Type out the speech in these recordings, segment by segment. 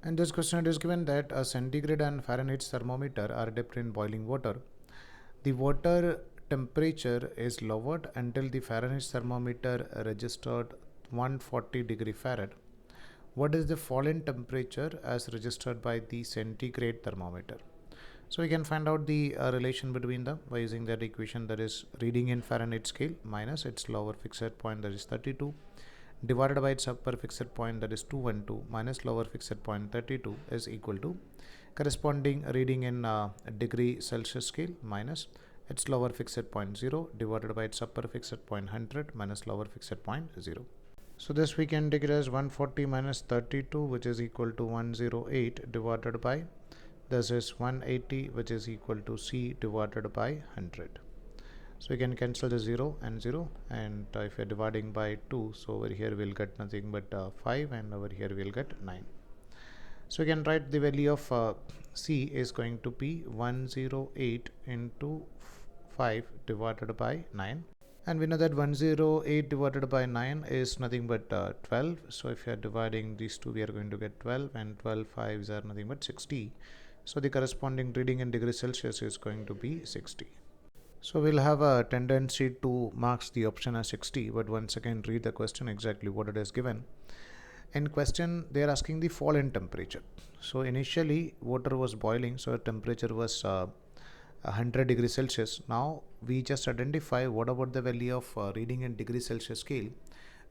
In this question, it is given that a centigrade and Fahrenheit thermometer are dipped in boiling water. The water temperature is lowered until the Fahrenheit thermometer registered 140 degree Fahrenheit. What is the fall in temperature as registered by the centigrade thermometer? So we can find out the relation between them by using that equation, that is reading in Fahrenheit scale minus its lower fixed point, that is 32, divided by its upper fixed point, that is 212, minus lower fixed point 32 is equal to corresponding reading in degree Celsius scale minus its lower fixed point 0 divided by its upper fixed point 100 minus lower fixed point 0. So this we can take it as 140 minus 32, which is equal to 108, divided by this is 180, which is equal to C divided by 100. So we can cancel the 0 and 0, and if you're dividing by 2, so over here we'll get nothing but 5, and over here we'll get 9. So we can write the value of C is going to be 108 into 5 divided by 9. And we know that 108 divided by 9 is nothing but 12. So if you are dividing these two, we are going to get 12, and 12 5s are nothing but 60. So the corresponding reading in degrees Celsius is going to be 60. So we'll have a tendency to mark the option as 60, but once again read the question exactly what it is given. In question, they are asking the fall in temperature. So initially water was boiling, so temperature was 100 degrees Celsius. Now we just identify what about the value of reading in degrees Celsius scale.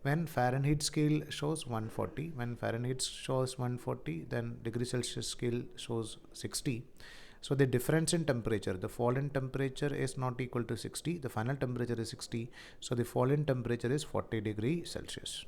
When Fahrenheit scale shows 140, when Fahrenheit shows 140, then degree Celsius scale shows 60. So the difference in temperature, the fall in temperature is not equal to 60. The final temperature is 60. So the fall in temperature is 40 degrees Celsius.